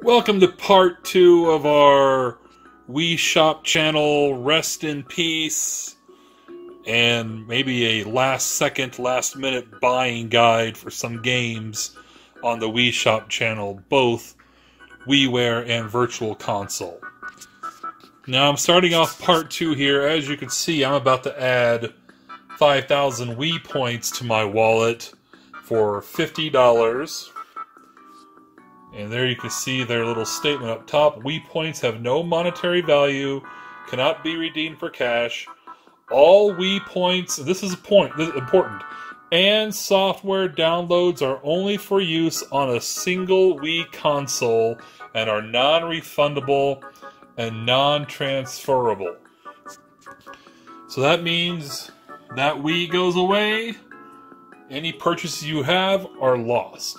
Welcome to part 2 of our Wii Shop Channel Rest in Peace and maybe a last minute buying guide for some games on the Wii Shop Channel, both WiiWare and Virtual Console. Now I'm starting off part 2 here. As you can see, I'm about to add 5,000 Wii points to my wallet for $50. And there you can see their little statement up top. Wii points have no monetary value, cannot be redeemed for cash. All Wii points, this is important, and software downloads are only for use on a single Wii console and are non-refundable and non-transferable. So that means that Wii goes away, any purchases you have are lost.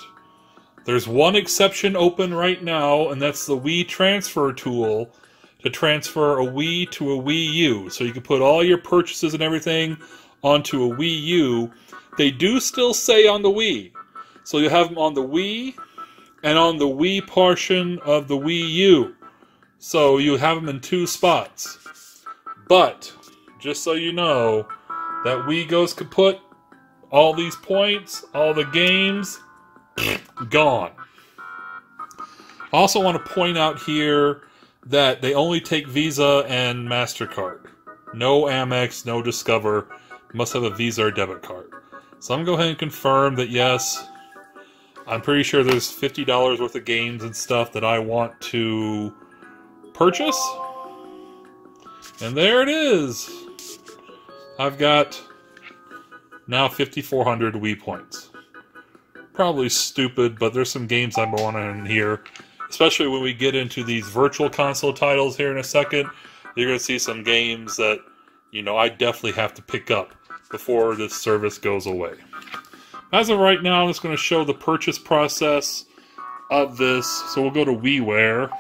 There's one exception open right now, and that's the Wii transfer tool to transfer a Wii to a Wii U. So you can put all your purchases and everything onto a Wii U. They do still say on the Wii. So you have them on the Wii and on the Wii portion of the Wii U. So you have them in two spots. But, just so you know, that Wii goes kaput, all these points, all the games, gone. I also want to point out here that they only take Visa and MasterCard. No Amex, no Discover. Must have a Visa or debit card. So I'm going to go ahead and confirm that yes, I'm pretty sure there's $50 worth of games and stuff that I want to purchase. And there it is. I've got now 5,400 Wii points. Probably stupid, but there's some games I want in here. Especially when we get into these virtual console titles here in a second. You're going to see some games that, you know, I definitely have to pick up before this service goes away. As of right now, I'm just going to show the purchase process of this. So we'll go to WiiWare.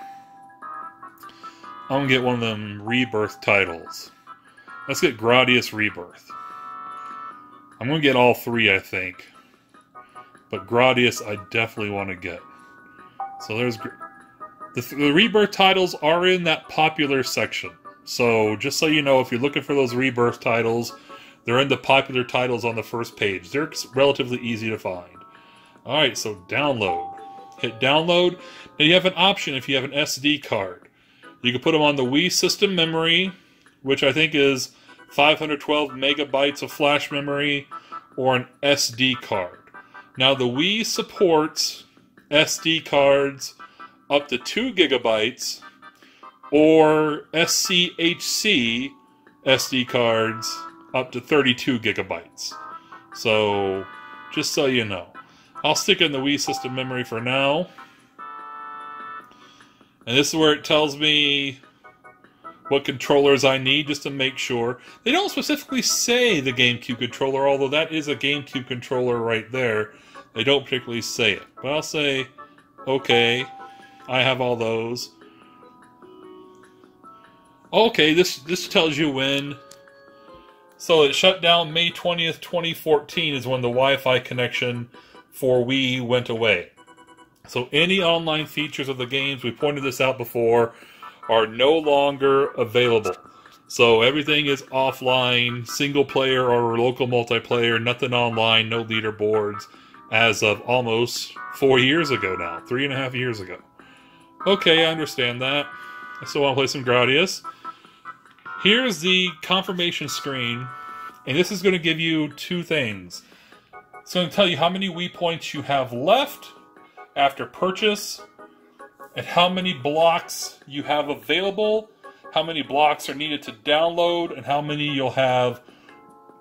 I'm going to get one of them Rebirth titles. Let's get Gradius Rebirth. I'm going to get all three, I think. But Gradius, I definitely want to get. So there's... The Rebirth titles are in that popular section. So just so you know, if you're looking for those Rebirth titles, they're in the popular titles on the first page. They're relatively easy to find. Alright, so download. Hit download. Now you have an option if you have an SD card. You can put them on the Wii system memory, which I think is 512 megabytes of flash memory, or an SD card. Now, the Wii supports SD cards up to 2 gigabytes or SCHC SD cards up to 32 gigabytes. So, just so you know. I'll stick in the Wii system memory for now. And this is where it tells me what controllers I need, just to make sure. They don't specifically say the GameCube controller, although that is a GameCube controller right there. They don't particularly say it. But I'll say, okay, I have all those. Okay, this tells you when. So it shut down May 20th, 2014 is when the Wi-Fi connection for Wii went away. So any online features of the games, we pointed this out before, are no longer available. So everything is offline, single player or local multiplayer, nothing online, no leaderboards, as of almost 4 years ago now, 3.5 years ago. Okay, I understand that. I still want to play some Gradius. Here's the confirmation screen, and this is going to give you two things. It's going to tell you how many Wii points you have left after purchase, and how many blocks you have available, how many blocks are needed to download, and how many you'll have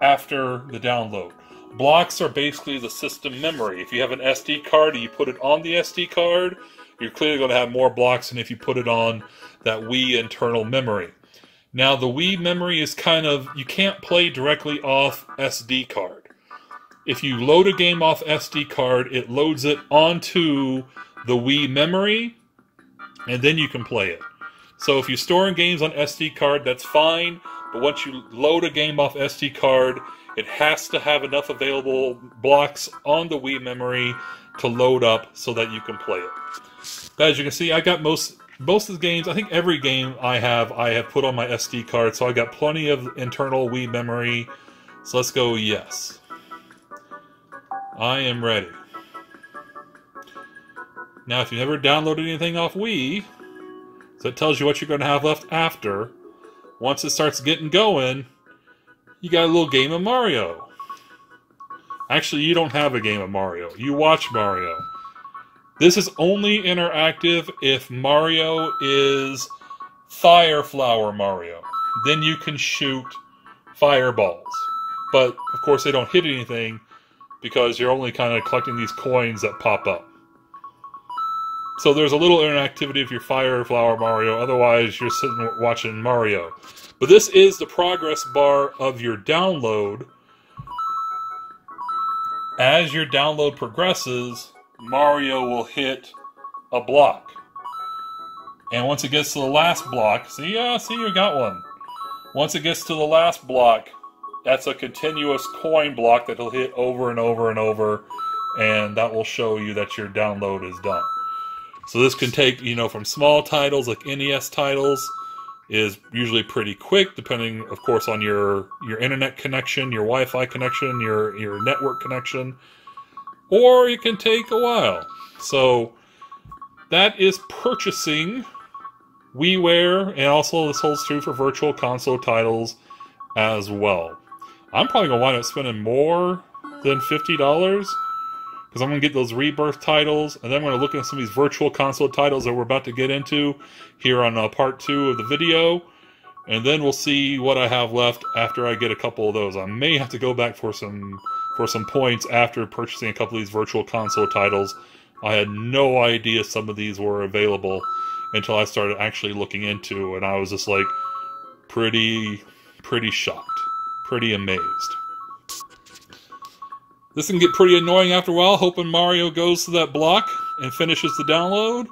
after the download. Blocks are basically the system memory. If you have an SD card and you put it on the SD card, you're clearly going to have more blocks than if you put it on that Wii internal memory. Now, the Wii memory is kind of, you can't play directly off SD card. If you load a game off SD card, it loads it onto the Wii memory, and then you can play it. So if you're storing games on SD card, that's fine, but once you load a game off SD card, it has to have enough available blocks on the Wii memory to load up so that you can play it. But as you can see, I got most of the games. I think every game I have put on my SD card, so I got plenty of internal Wii memory. So let's go yes. I am ready. Now, if you never downloaded anything off Wii, so it tells you what you're going to have left after. Once it starts getting going, you got a little game of Mario. Actually, you don't have a game of Mario. You watch Mario. This is only interactive if Mario is Fire Flower Mario. Then you can shoot fireballs. But, of course, they don't hit anything because you're only kind of collecting these coins that pop up. So there's a little interactivity if you're Fire Flower Mario. Otherwise, you're sitting watching Mario. But this is the progress bar of your download. As your download progresses, Mario will hit a block. And once it gets to the last block, see you got one. Once it gets to the last block, that's a continuous coin block that will hit over and over and over, and that will show you that your download is done. So this can take, from small titles like NES titles, is usually pretty quick, depending, of course, on your internet connection, your Wi-Fi connection, your network connection, or it can take a while. So that is purchasing WiiWare, and also this holds true for Virtual Console titles as well. I'm probably going to wind up spending more than $50, because I'm going to get those Rebirth titles, and then I'm going to look at some of these Virtual Console titles that we're about to get into here on part 2 of the video, and then we'll see what I have left after I get a couple of those. I may have to go back for some points after purchasing a couple of these Virtual Console titles. I had no idea some of these were available until I started actually looking into, and I was just like pretty shocked, pretty amazed. This can get pretty annoying after a while, hoping Mario goes to that block and finishes the download.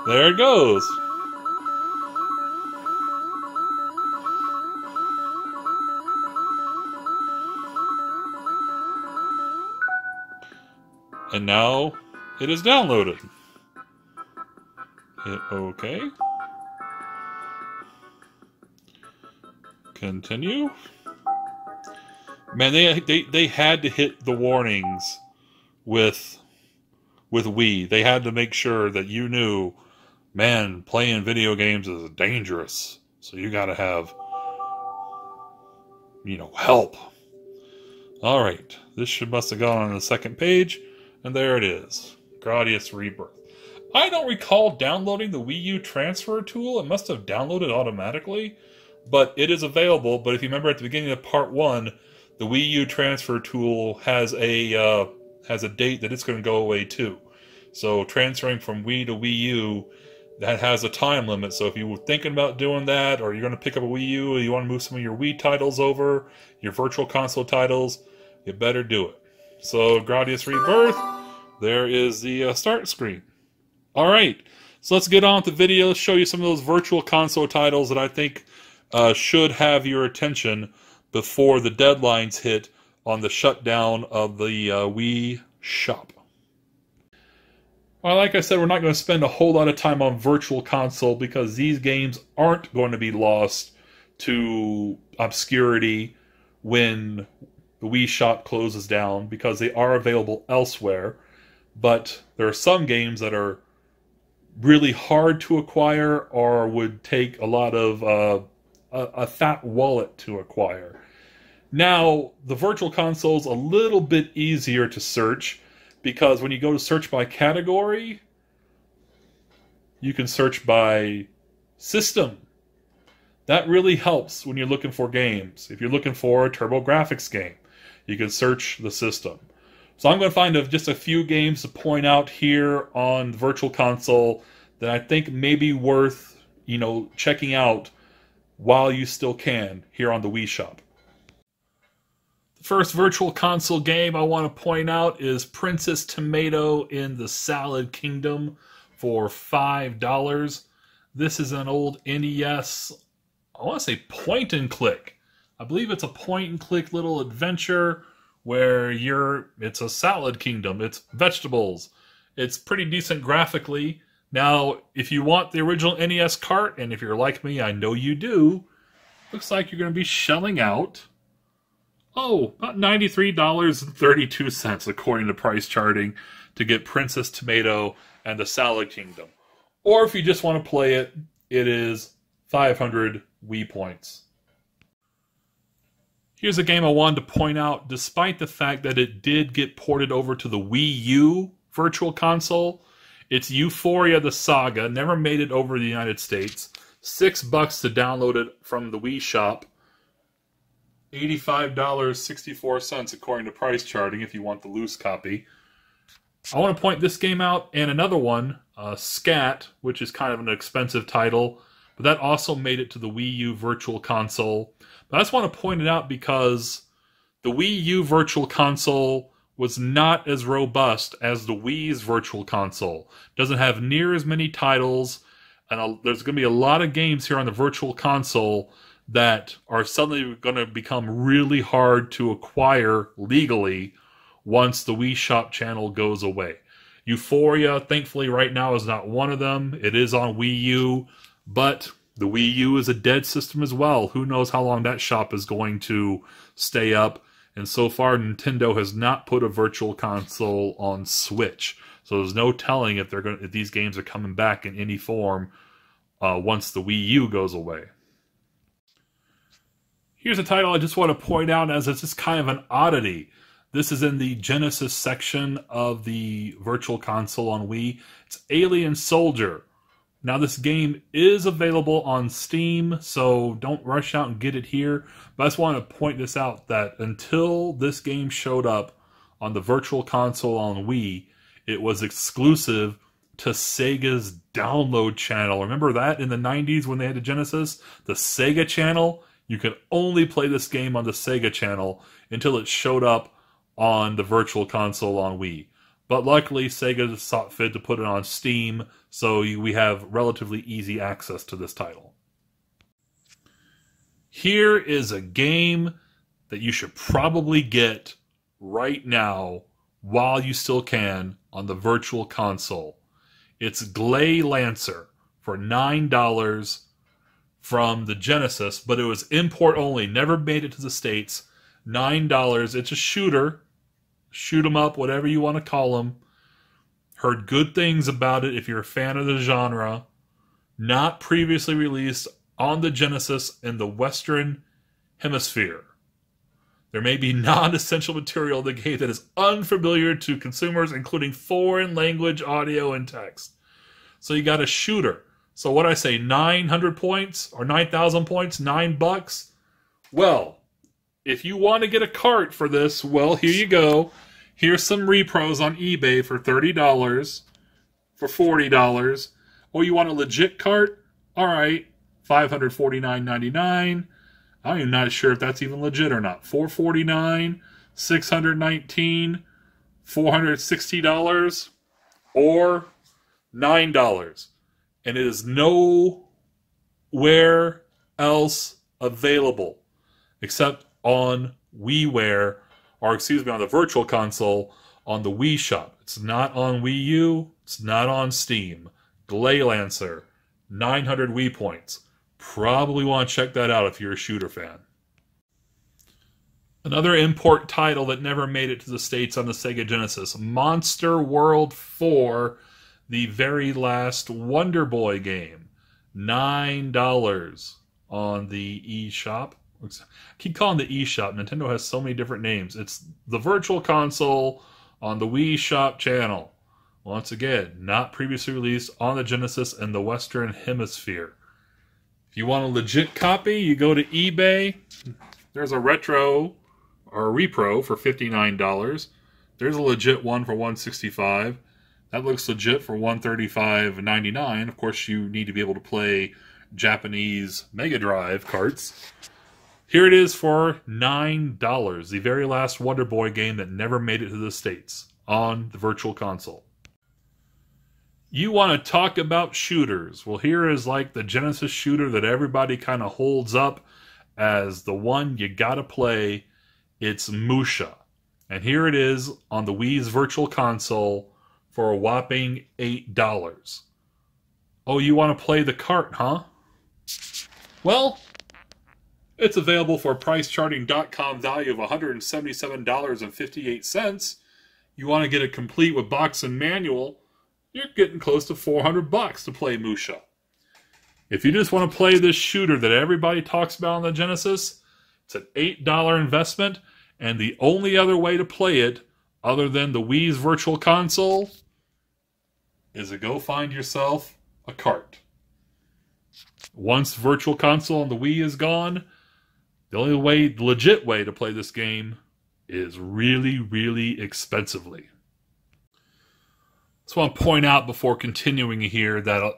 There it goes. And now it is downloaded. Hit OK. Continue. Man, they had to hit the warnings with Wii. They had to make sure that you knew, man, playing video games is dangerous. So you got to have, help. All right, this must have gone on the second page, and there it is, Gradius Rebirth. I don't recall downloading the Wii U transfer tool. It must have downloaded automatically, but it is available. But if you remember at the beginning of part 1, the Wii U transfer tool has a date that it's going to go away too. So transferring from Wii to Wii U, that has a time limit. So if you were thinking about doing that, or you're going to pick up a Wii U, or you want to move some of your Wii titles over, your Virtual Console titles, you better do it. So Gradius Rebirth, there is the start screen. All right, so let's get on with the video. Let's show you some of those Virtual Console titles that I think should have your attention before the deadlines hit on the shutdown of the Wii Shop. Well, like I said, we're not going to spend a whole lot of time on Virtual Console because these games aren't going to be lost to obscurity when the Wii Shop closes down, because they are available elsewhere. But there are some games that are really hard to acquire or would take a lot of a fat wallet to acquire. Now, the Virtual Console is a little bit easier to search, because when you go to search by category, you can search by system. That really helps when you're looking for games. If you're looking for a TurboGrafx game, you can search the system. So I'm going to find just a few games to point out here on the Virtual Console that I think may be worth, checking out while you still can here on the Wii Shop. The first Virtual Console game I want to point out is Princess Tomato in the Salad Kingdom for $5. This is an old NES, I want to say point and click. I believe it's a point and click little adventure where it's a salad kingdom, it's vegetables, it's pretty decent graphically. Now, if you want the original NES cart, and if you're like me, I know you do, looks like you're going to be shelling out, about $93.32 according to price charting to get Princess Tomato and the Salad Kingdom. Or if you just want to play it, it is 500 Wii points. Here's a game I wanted to point out, despite the fact that it did get ported over to the Wii U Virtual Console. It's Euphoria the Saga, never made it over to the United States. $6 to download it from the Wii Shop. $85.64 according to price charting if you want the loose copy. I want to point this game out and another one, Scat, which is kind of an expensive title, but that also made it to the Wii U Virtual Console. But I just want to point it out because the Wii U Virtual Console was not as robust as the Wii's Virtual Console. It doesn't have near as many titles, and there's going to be a lot of games here on the Virtual Console that are suddenly going to become really hard to acquire legally once the Wii Shop Channel goes away. Euphoria, thankfully, right now is not one of them. It is on Wii U, but the Wii U is a dead system as well. Who knows how long that shop is going to stay up. And so far, Nintendo has not put a Virtual Console on Switch. So there's no telling if these games are coming back in any form once the Wii U goes away. Here's a title I just want to point out as it's just kind of an oddity. This is in the Genesis section of the Virtual Console on Wii. It's Alien Soldier. Now this game is available on Steam, so don't rush out and get it here. But I just want to point this out that until this game showed up on the Virtual Console on Wii, it was exclusive to Sega's download channel. Remember that in the 90s when they had the Genesis? The Sega channel? You could only play this game on the Sega channel until it showed up on the Virtual Console on Wii. But luckily, Sega saw fit to put it on Steam, so we have relatively easy access to this title. Here is a game that you should probably get right now, while you still can, on the Virtual Console. It's Gley Lancer for $9 from the Genesis, but it was import only, never made it to the States. $9. It's a shooter. Shoot 'em up, whatever you want to call them. Heard good things about it if you're a fan of the genre. Not previously released on the Genesis in the Western Hemisphere. There may be non-essential material in the game that is unfamiliar to consumers, including foreign language, audio, and text. So you got a shooter. So what I say, 900 points or 9,000 points, $9? Well, if you want to get a cart for this, well, here you go. Here's some repros on eBay for $30, for $40. Or you want a legit cart? All right, $549.99. I'm even not sure if that's even legit or not. $449, $619, $460, or $9. And it is nowhere else available except on WiiWare, or excuse me, on the Virtual Console on the Wii Shop. It's not on Wii U. It's not on Steam. Gley Lancer, 900 Wii points. Probably want to check that out if you're a shooter fan. Another import title that never made it to the States on the Sega Genesis, Monster World 4, the very last Wonder Boy game. $9 on the eShop. I keep calling the eShop. Nintendo has so many different names. It's the Virtual Console on the Wii Shop Channel. Once again, not previously released on the Genesis in the Western Hemisphere. If you want a legit copy, you go to eBay. There's a retro or a repro for $59. There's a legit one for $165. That looks legit for $135.99. Of course, you need to be able to play Japanese Mega Drive carts. Here it is for $9, the very last Wonder Boy game that never made it to the States on the Virtual Console. You want to talk about shooters. Well, here is like the Genesis shooter that everybody kind of holds up as the one you gotta play. It's Musha. And here it is on the Wii's Virtual Console for a whopping $8. Oh, you want to play the cart, huh? Well, it's available for a PriceCharting.com value of $177.58. You want to get it complete with box and manual, you're getting close to $400 to play Musha. If you just want to play this shooter that everybody talks about on the Genesis, it's an $8 investment, and the only other way to play it, other than the Wii's Virtual Console, is to go find yourself a cart. Once Virtual Console on the Wii is gone, the only way, the legit way to play this game is really, really expensively. Just want to point out before continuing here that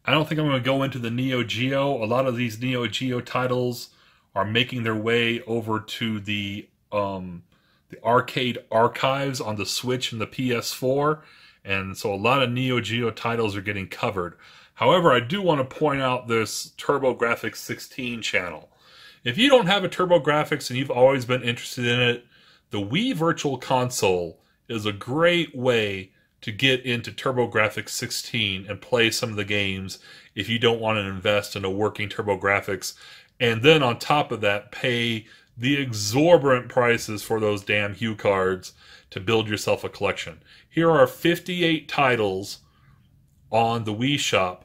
I don't think I'm going to go into the Neo Geo. A lot of these Neo Geo titles are making their way over to the arcade archives on the Switch and the PS4, and so a lot of Neo Geo titles are getting covered. However, I do want to point out this TurboGrafx 16 channel. If you don't have a TurboGrafx and you've always been interested in it, the Wii Virtual Console is a great way to get into TurboGrafx 16 and play some of the games if you don't want to invest in a working TurboGrafx, and then on top of that pay the exorbitant prices for those damn Hue cards to build yourself a collection. Here are 58 titles on the Wii Shop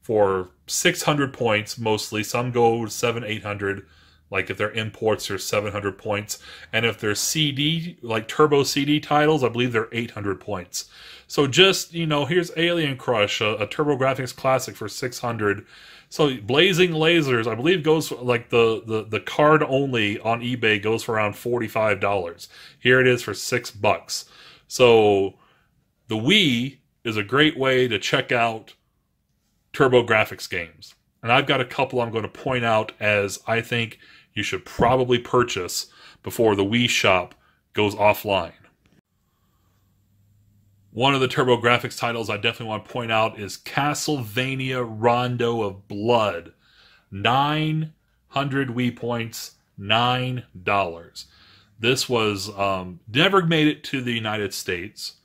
for 600 points mostly. Some go 700, 800. Like if they're imports, they're 700 points. And if they're CD, like Turbo CD titles, I believe they're 800 points. So just, you know, here's Alien Crush, a TurboGrafx classic for 600. So Blazing Lasers, I believe goes, like the card only on eBay goes for around $45. Here it is for $6. So the Wii is a great way to check out TurboGrafx games. And I've got a couple I'm going to point out as I think you should probably purchase before the Wii Shop goes offline. One of the TurboGrafx titles I definitely want to point out is Castlevania Rondo of Blood. 900 Wii points, $9. This was never made it to the United States.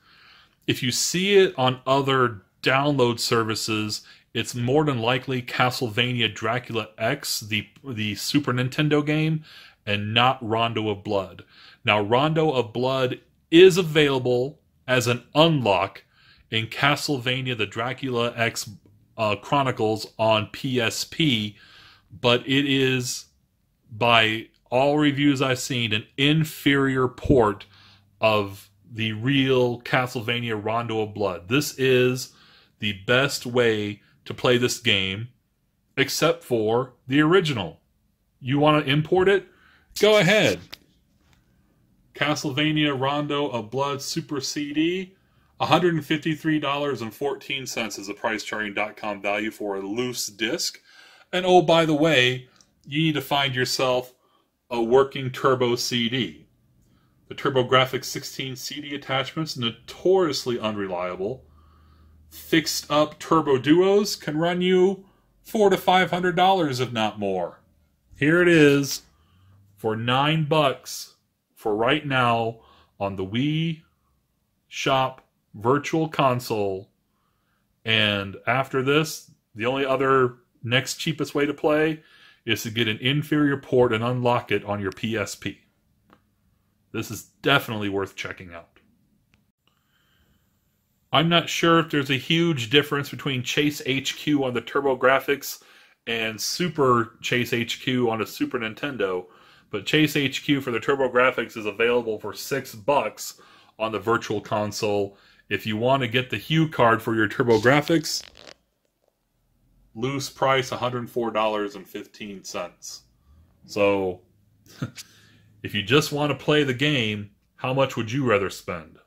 If you see it on other download services, it's more than likely Castlevania Dracula X, the Super Nintendo game, and not Rondo of Blood. Now, Rondo of Blood is available as an unlock in Castlevania the Dracula X Chronicles on PSP, but it is, by all reviews I've seen, an inferior port of the real Castlevania Rondo of Blood. This is the best way to play this game, except for the original. You want to import it? Go ahead. Castlevania Rondo of Blood Super CD, $153.14 is the PriceCharting.com value for a loose disc. And oh, by the way, you need to find yourself a working Turbo CD. The TurboGrafx 16 CD attachment's notoriously unreliable. Fixed up Turbo Duos can run you $400 to $500 if not more. Here it is for $9 for right now on the Wii Shop Virtual Console. And after this, the only other next cheapest way to play is to get an inferior port and unlock it on your PSP. This is definitely worth checking out. I'm not sure if there's a huge difference between Chase HQ on the TurboGrafx and Super Chase HQ on a Super Nintendo, but Chase HQ for the TurboGrafx is available for $6 on the Virtual Console. If you want to get the Hue card for your TurboGrafx, loose price $104.15. So, if you just want to play the game, how much would you rather spend?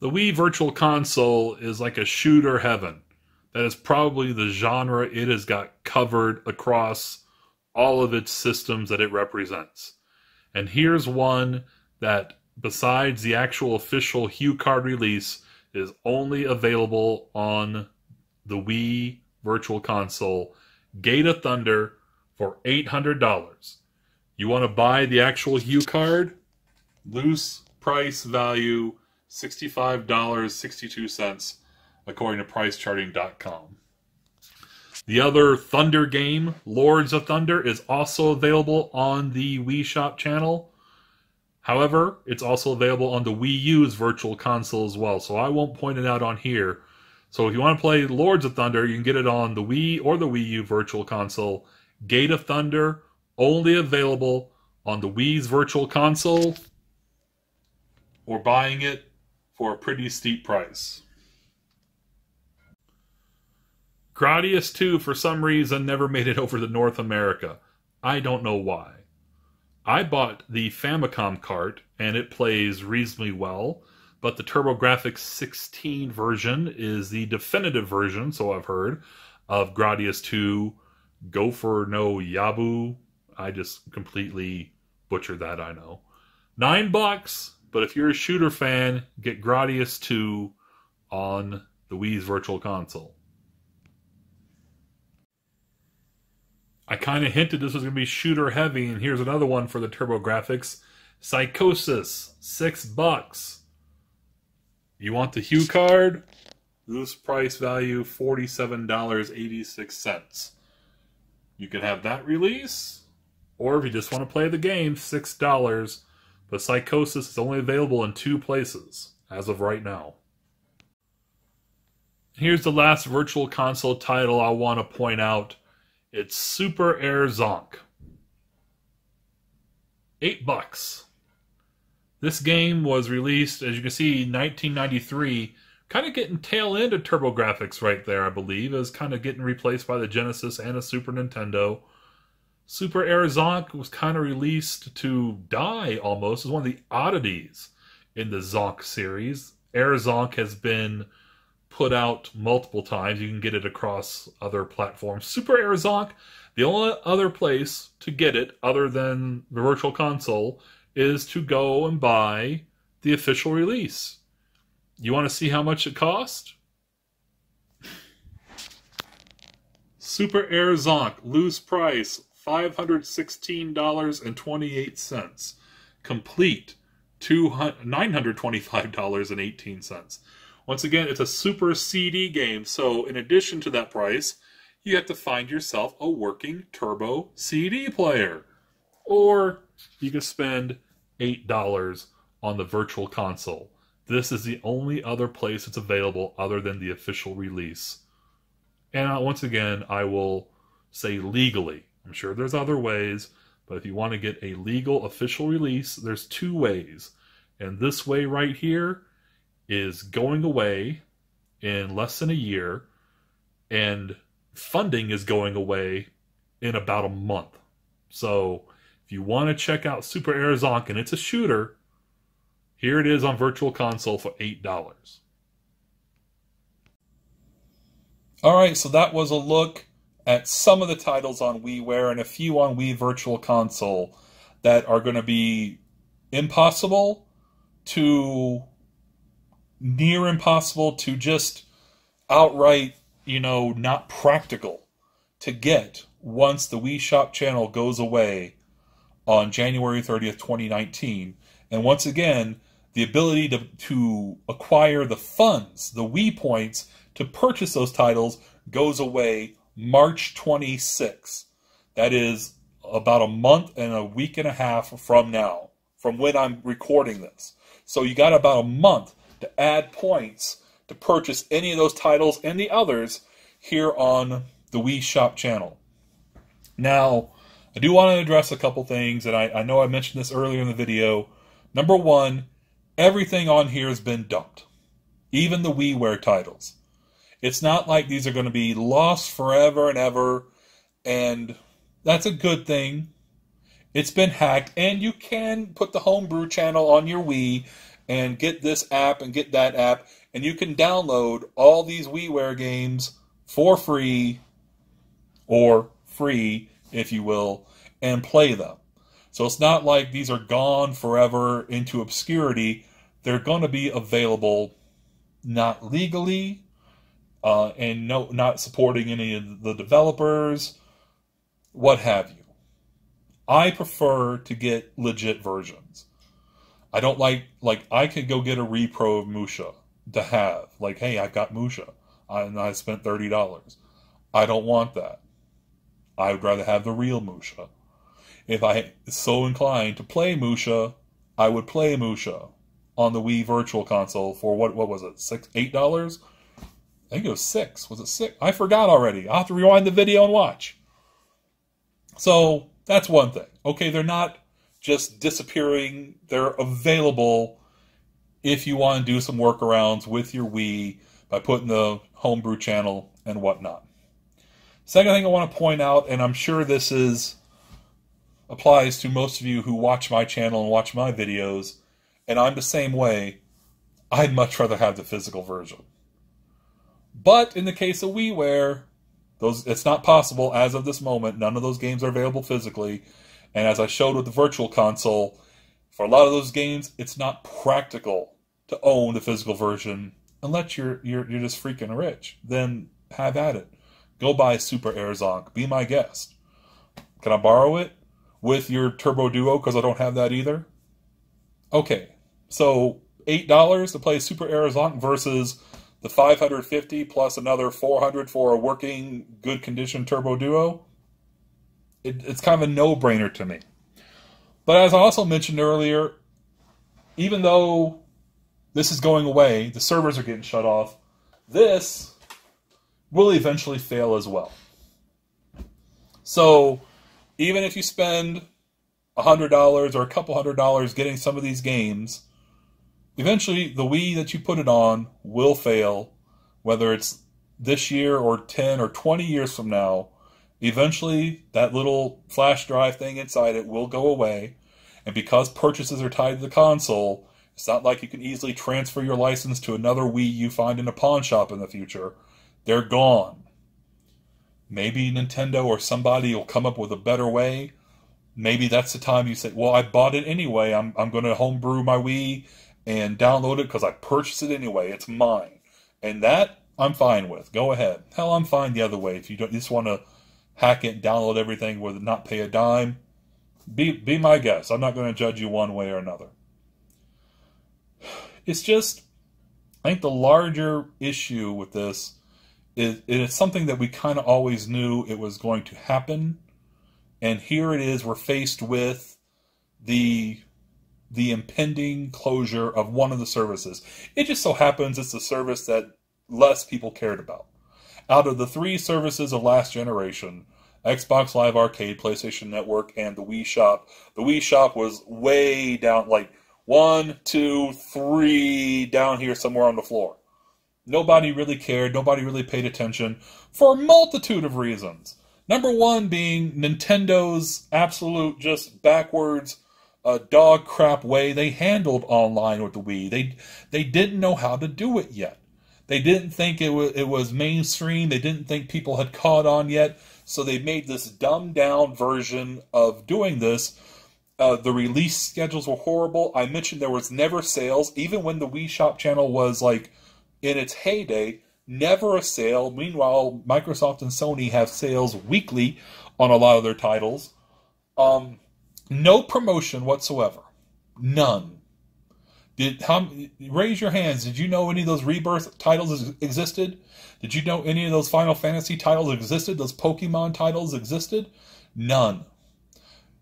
The Wii Virtual Console is like a shooter heaven. That is probably the genre it has got covered across all of its systems that it represents. And here's one that, besides the actual official Hue card release, is only available on the Wii Virtual Console. Gate of Thunder for $800. You want to buy the actual Hue card? Loose price value $65.62 according to pricecharting.com. The other Thunder game, Lords of Thunder, is also available on the Wii Shop Channel. However, it's also available on the Wii U's Virtual Console as well, so I won't point it out on here. So if you want to play Lords of Thunder, you can get it on the Wii or the Wii U Virtual Console. Gate of Thunder, only available on the Wii's Virtual Console, or buying it for a pretty steep price. Gradius 2, for some reason, never made it over to North America. I don't know why. I bought the Famicom cart, and it plays reasonably well, but the TurboGrafx 16 version is the definitive version, so I've heard, of Gradius 2 Gopher no Yabu. I just completely butchered that, I know. $9, but if you're a shooter fan, get Gradius 2 on the Wii's Virtual Console. I kind of hinted this was going to be shooter heavy, and here's another one for the TurboGrafx. Psychosis, $6. You want the Hue card? Loose price value, $47.86. You can have that release, or if you just want to play the game, $6. But Psychosis is only available in 2 places, as of right now. Here's the last Virtual Console title I want to point out. It's Super Air Zonk. $8. This game was released, as you can see, 1993. Kind of getting tail end of TurboGrafx right there, I believe. It was kind of getting replaced by the Genesis and the Super Nintendo. Super Air Zonk was kind of released to die almost. It's one of the oddities in the Zonk series. Air Zonk has been put out multiple times. You can get it across other platforms. Super Air Zonk, the only other place to get it other than the Virtual Console is to go and buy the official release. You want to see how much it cost? Super Air Zonk, loose price, $516.28. Complete, $925.18. Once again, it's a Super CD game, so in addition to that price, you have to find yourself a working Turbo CD player. Or you can spend $8 on the Virtual Console. This is the only other place it's available other than the official release. And once again, I will say legally. I'm sure there's other ways, but if you want to get a legal official release, there's 2 ways. And this way right here is going away in less than a year, and funding is going away in about a month. So if you want to check out Super Air Zonk, and it's a shooter, here it is on Virtual Console for $8. Alright, so that was a look at some of the titles on WiiWare and a few on Wii Virtual Console that are going to be impossible to near impossible to just outright, not practical to get once the Wii Shop Channel goes away on January 30th, 2019. And once again, the ability to acquire the funds, the Wii points, to purchase those titles goes away March 26th. That is about a month and a week and a half from now, from when I'm recording this. So you got about a month to add points to purchase any of those titles and the others here on the Wii Shop Channel. Now, I do want to address a couple things, and I know I mentioned this earlier in the video. Number one, everything on here has been dumped. Even the WiiWare titles. It's not like these are going to be lost forever and ever, and that's a good thing. It's been hacked, and you can put the Homebrew channel on your Wii and get this app and get that app, and you can download all these WiiWare games for free, or free, if you will, and play them. So it's not like these are gone forever into obscurity. They're going to be available, not legally, and not supporting any of the developers, what have you. I prefer to get legit versions. I don't like I could go get a repro of Musha to have. Like, hey, I've got Musha, and I spent $30. I don't want that. I would rather have the real Musha. If I was so inclined to play Musha, I would play Musha on the Wii Virtual Console for what was it, $8? I think it was $6. Was it $6? I forgot already. I'll have to rewind the video and watch. So that's one thing. Okay, they're not just disappearing. They're available if you want to do some workarounds with your Wii by putting the homebrew channel and whatnot. Second thing I want to point out, and I'm sure this applies to most of you who watch my channel and watch my videos, and I'm the same way, I'd much rather have the physical version. But in the case of WiiWare, it's not possible as of this moment. None of those games are available physically. And as I showed with the Virtual Console, for a lot of those games, it's not practical to own the physical version unless you're just freaking rich. Then have at it. Go buy Super Air Zonk. Be my guest. Can I borrow it with your Turbo Duo because I don't have that either? Okay, so $8 to play Super Air Zonk versus the $550 plus another $400 for a working, good condition Turbo Duo. It's kind of a no-brainer to me. But as I also mentioned earlier, even though this is going away, the servers are getting shut off, this will eventually fail as well. So even if you spend $100 or a couple $100 getting some of these games, eventually the Wii that you put it on will fail, whether it's this year or 10 or 20 years from now. Eventually, that little flash drive thing inside it will go away, and because purchases are tied to the console, it's not like you can easily transfer your license to another Wii you find in a pawn shop in the future. They're gone. Maybe Nintendo or somebody will come up with a better way. Maybe that's the time you say, well, I bought it anyway. I'm going to homebrew my Wii and download it because I purchased it anyway. It's mine. And that I'm fine with. Go ahead. Hell, I'm fine the other way. If you just want to hack it, download everything with not pay a dime, be my guest. I'm not going to judge you one way or another. It's just, I think the larger issue with this is it's something that we kind of always knew it was going to happen, and here it is. We're faced with the impending closure of one of the services. It just so happens it's the service that less people cared about. Out of the three services of last generation, Xbox Live Arcade, PlayStation Network, and the Wii Shop was way down, like 1, 2, 3, down here somewhere on the floor. Nobody really cared. Nobody really paid attention for a multitude of reasons. Number one being Nintendo's absolute just backwards dog crap way they handled online with the Wii. They didn't know how to do it yet. They didn't think it was mainstream. They didn't think people had caught on yet. So they made this dumbed down version of doing this. The release schedules were horrible. I mentioned there was never sales. Even when the Wii Shop Channel was like in its heyday, never a sale. Meanwhile, Microsoft and Sony have sales weekly on a lot of their titles. No promotion whatsoever. None. Raise your hands. Did you know any of those Rebirth titles existed? Did you know any of those Final Fantasy titles existed? Those Pokemon titles existed? None.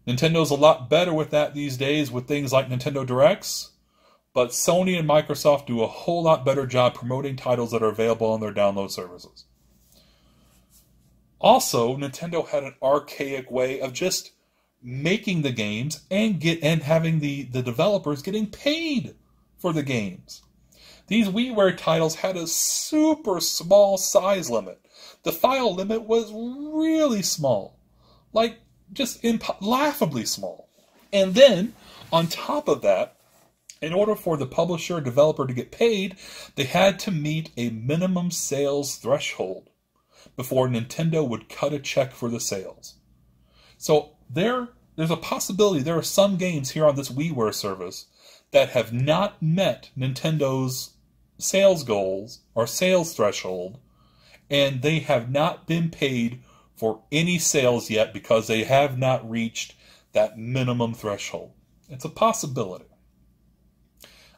Nintendo's a lot better with that these days with things like Nintendo Directs, but Sony and Microsoft do a whole lot better job promoting titles that are available on their download services. Also, Nintendo had an archaic way of just making the games and having the developers getting paid for the games. These WiiWare titles had a super small size limit. The file limit was really small. Like, just laughably small. And then, on top of that, in order for the publisher or developer to get paid, they had to meet a minimum sales threshold before Nintendo would cut a check for the sales. So there's a possibility there are some games here on this WiiWare service that have not met Nintendo's sales goals or sales threshold, and they have not been paid for any sales yet because they have not reached that minimum threshold. It's a possibility.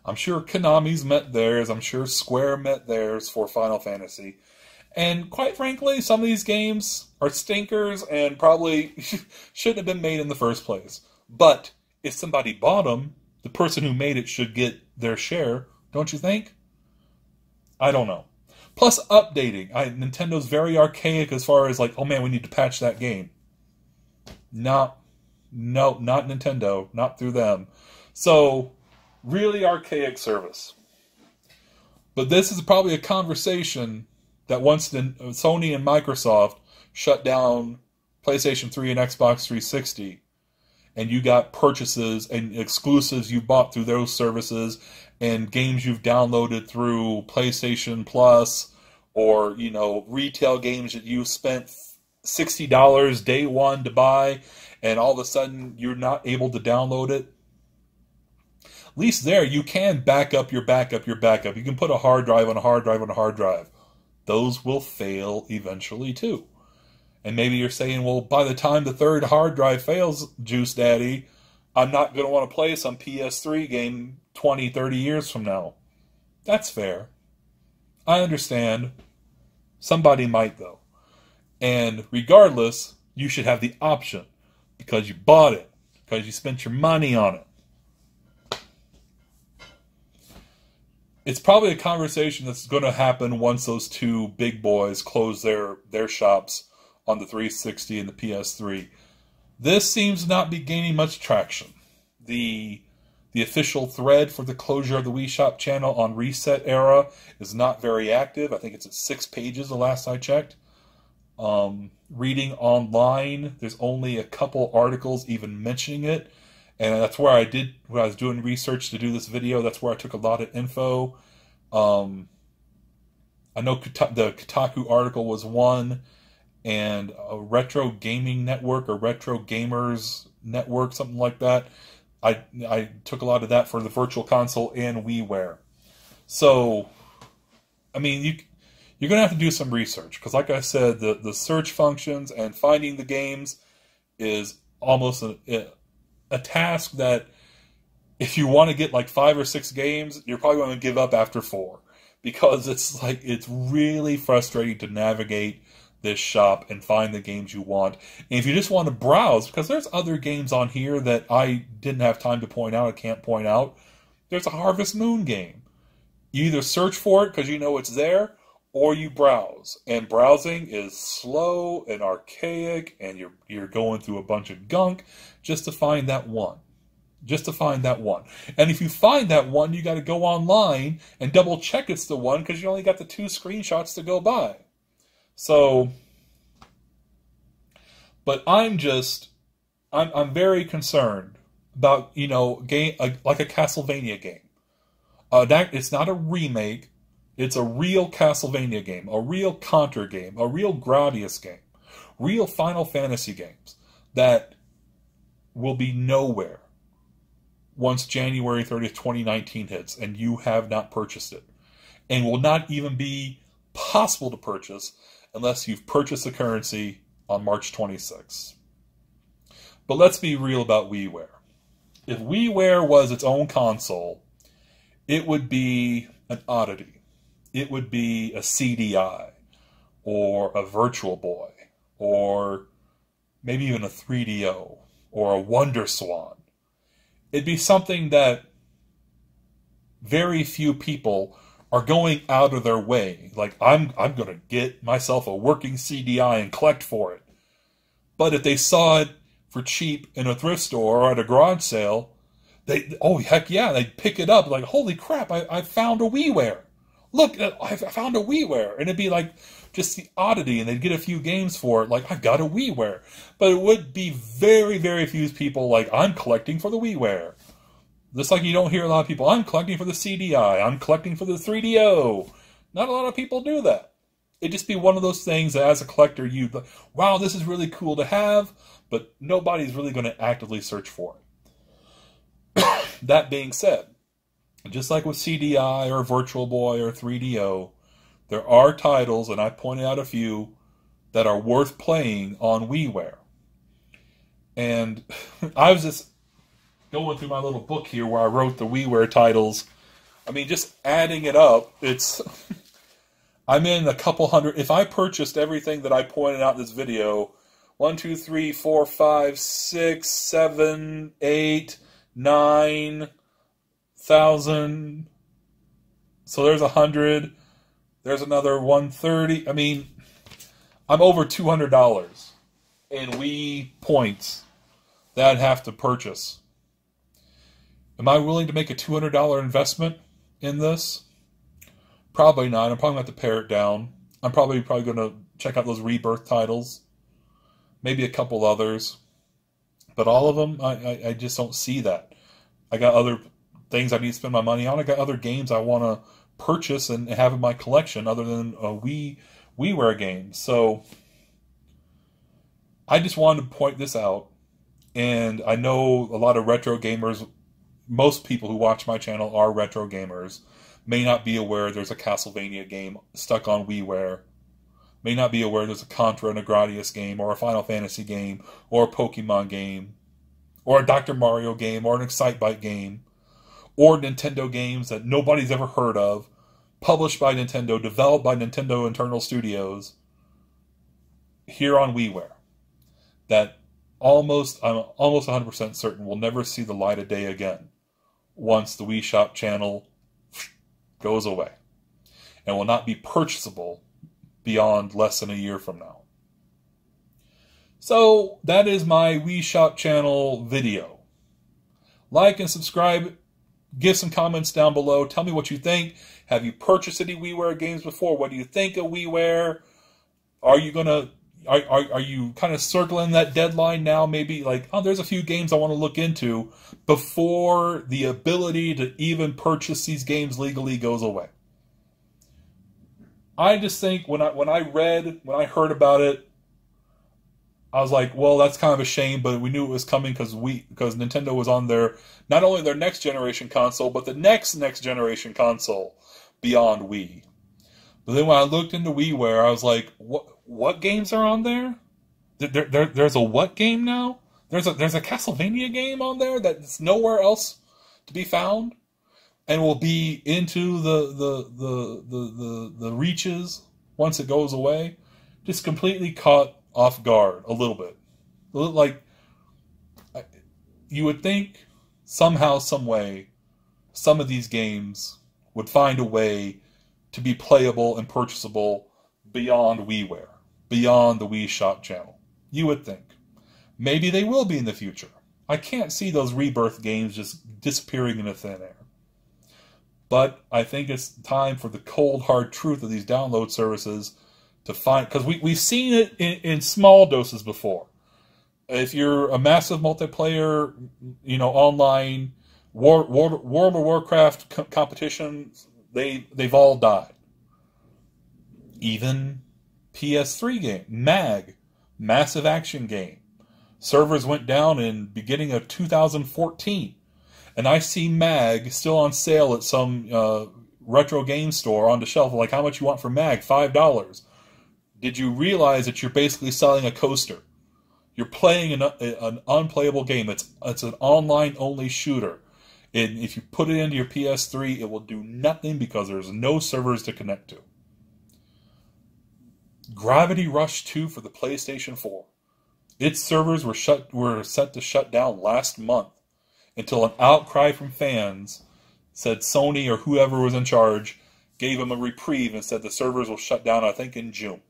I'm sure Konami's met theirs. I'm sure Square met theirs for Final Fantasy. And quite frankly, some of these games are stinkers and probably shouldn't have been made in the first place. But if somebody bought them, the person who made it should get their share, don't you think? I don't know. Plus updating. Nintendo's very archaic as far as like, oh man, we need to patch that game. No, not Nintendo. Not through them. So, really archaic service. But this is probably a conversation that once Sony and Microsoft shut down PlayStation 3 and Xbox 360, and you got purchases and exclusives you bought through those services, and games you've downloaded through PlayStation Plus, or, you know, retail games that you spent $60 day one to buy, and all of a sudden you're not able to download it. At least there you can back up your backup. You can put a hard drive on a hard drive on a hard drive. Those will fail eventually too. And maybe you're saying, well, by the time the third hard drive fails, Juice Daddy, I'm not going to want to play some PS3 game 20, 30 years from now. That's fair. I understand. Somebody might, though. And regardless, you should have the option because you bought it, because you spent your money on it. It's probably a conversation that's going to happen once those two big boys close their shops on the 360 and the PS3. This seems to not be gaining much traction. The official thread for the closure of the Wii Shop Channel on Reset Era is not very active. I think it's at 6 pages the last I checked. Reading online, there's only a couple articles even mentioning it. And that's where when I was doing research to do this video, that's where I took a lot of info. I know the Kotaku article was one, and a Retro Gaming Network or Retro Gamers Network, something like that. I took a lot of that for the Virtual Console and WiiWare. So, I mean, you're going to have to do some research, because like I said, the search functions and finding the games is almost a task that if you want to get like 5 or 6 games, you're probably going to give up after 4, because it's really frustrating to navigate this shop and find the games you want. And if you just want to browse, because there's other games on here that I didn't have time to point out, I can't point out. There's a Harvest Moon game. You either search for it because you know it's there, or you browse. And browsing is slow and archaic, and you're going through a bunch of gunk just to find that one. Just to find that one. And if you find that one, you got to go online and double check it's the one, because you only got the 2 screenshots to go by. So, but I'm very concerned about, you know, like a Castlevania game. It's not a remake. It's a real Castlevania game, a real Contra game, a real Gradius game, real Final Fantasy games that will be nowhere once January 30th, 2019 hits, and you have not purchased it, and will not even be possible to purchase unless you've purchased the currency on March 26th. But let's be real about WiiWare. If WiiWare was its own console, it would be an oddity. It would be a CDI, or a Virtual Boy, or maybe even a 3DO, or a Wonder Swan. It'd be something that very few people are going out of their way. Like, I'm going to get myself a working CDI and collect for it. But if they saw it for cheap in a thrift store or at a garage sale, oh, heck yeah, they'd pick it up. Like, holy crap, I found a WiiWare. Look, I found a WiiWare. And it'd be like just the oddity, and they'd get a few games for it. Like, I've got a WiiWare. But it would be very, very few people like, I'm collecting for the WiiWare. Just like you don't hear a lot of people, I'm collecting for the CDI, I'm collecting for the 3DO. Not a lot of people do that. It'd just be one of those things that as a collector, you'd like, wow, this is really cool to have, but nobody's really going to actively search for it. That being said, just like with CDI or Virtual Boy or 3DO, there are titles, and I pointed out a few, that are worth playing on WiiWare. And I was just going through my little book here where I wrote the WiiWare titles. I mean, just adding it up, it's... I'm in a couple hundred... If I purchased everything that I pointed out in this video, 1, 2, 3, 4, 5, 6, 7, 8, 9,000... So there's 100. There's another 130. I mean, I'm over $200 in Wii points that I'd have to purchase. Am I willing to make a $200 investment in this? Probably not. I'm probably going to have to pare it down. I'm probably going to check out those Rebirth titles. Maybe a couple others. But all of them, I just don't see that. I got other things I need to spend my money on. I got other games I want to purchase and have in my collection other than WiiWare games. So I just wanted to point this out. And I know a lot of retro gamers, most people who watch my channel are retro gamers, may not be aware there's a Castlevania game stuck on WiiWare. May not be aware there's a Contra and a Gradius game, or a Final Fantasy game, or a Pokemon game, or a Dr. Mario game, or an Excitebike game, or Nintendo games that nobody's ever heard of, published by Nintendo, developed by Nintendo internal studios, here on WiiWare, that I'm almost 100% certain will never see the light of day again once the Wii Shop Channel goes away, and will not be purchasable beyond less than a year from now. So that is my Wii Shop Channel video. Like and subscribe. Give some comments down below. Tell me what you think. Have you purchased any WiiWare games before? What do you think of WiiWare? Are you gonna are you kind of circling that deadline now? Maybe like, oh, there's a few games I want to look into before the ability to even purchase these games legally goes away. I just think when I heard about it, I was like, well, that's kind of a shame, but we knew it was coming because Nintendo was on their, not only their next generation console, but the next generation console beyond Wii. But then when I looked into WiiWare, I was like, what games are on there? There's a what game now? There's a Castlevania game on there that's nowhere else to be found, and will be into the reaches once it goes away. Just completely caught off guard a little bit. Like, you would think somehow, some way, some of these games would find a way to be playable and purchasable beyond WiiWare, beyond the Wii Shop Channel. You would think. Maybe they will be in the future. I can't see those Rebirth games just disappearing into thin air. But I think it's time for the cold, hard truth of these download services to find, because we've seen it in small doses before. If you're a massive multiplayer, online World of Warcraft competitions, they've all died. Even PS3 game, MAG, massive action game, servers went down in beginning of 2014, and I see MAG still on sale at some retro game store on the shelf. Like, how much you want for MAG? $5. Did you realize that you're basically selling a coaster? You're playing an unplayable game. It's an online-only shooter. And if you put it into your PS3, it will do nothing because there's no servers to connect to. Gravity Rush 2 for the PlayStation 4. Its servers were set to shut down last month until an outcry from fans said Sony or whoever was in charge gave them a reprieve and said the servers will shut down, I think, in June.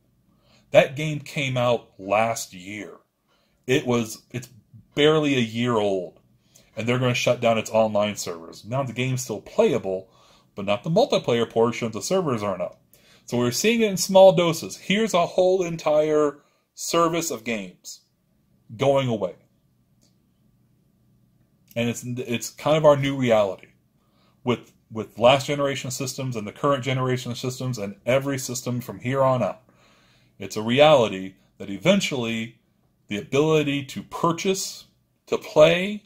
That game came out last year. It's barely a year old, and they're going to shut down its online servers. Now the game's still playable, but not the multiplayer portion. The servers aren't up. So we're seeing it in small doses. Here's a whole entire service of games going away. And it's kind of our new reality with last generation systems and the current generation systems and every system from here on out. It's a reality that eventually the ability to purchase, to play,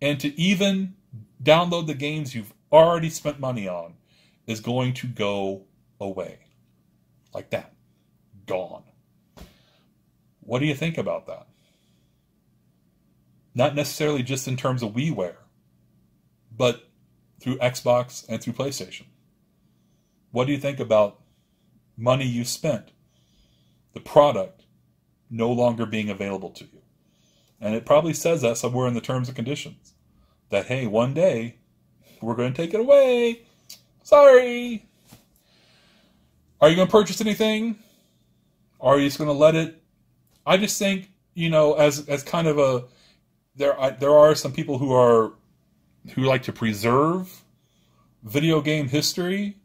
and to even download the games you've already spent money on is going to go away. Like that. Gone. What do you think about that? Not necessarily just in terms of WiiWare, but through Xbox and through PlayStation. What do you think about money you spent, the product no longer being available to you? And it probably says that somewhere in the terms and conditions. That, hey, one day, we're going to take it away. Sorry. Are you going to purchase anything? Or are you just going to let it? I just think, as kind of a, there are some people who like to preserve video game history.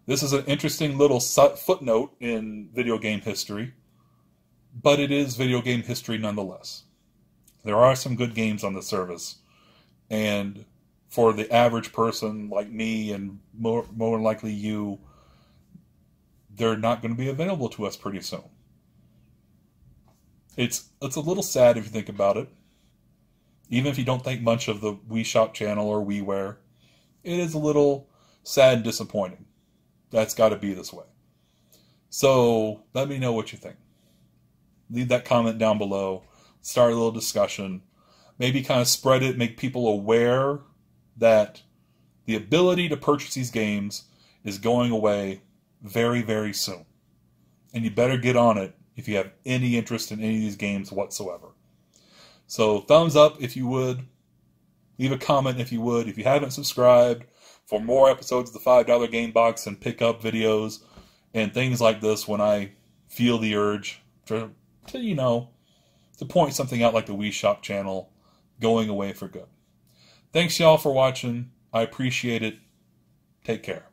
This is an interesting little footnote in video game history, but it is video game history nonetheless. There are some good games on the service, and for the average person like me and more than likely you, they're not going to be available to us pretty soon. It's a little sad if you think about it. Even if you don't think much of the Wii Shop Channel or WiiWare, it is a little sad and disappointing. That's got to be this way. So let me know what you think. Leave that comment down below. Start a little discussion. Maybe kind of spread it, make people aware that the ability to purchase these games is going away very, very soon. And you better get on it if you have any interest in any of these games whatsoever. So thumbs up if you would. Leave a comment if you would. If you haven't subscribed for more episodes of the $5 Game Box and pick up videos and things like this when I feel the urge to point something out like the Wii Shop Channel going away for good. Thanks y'all for watching. I appreciate it. Take care.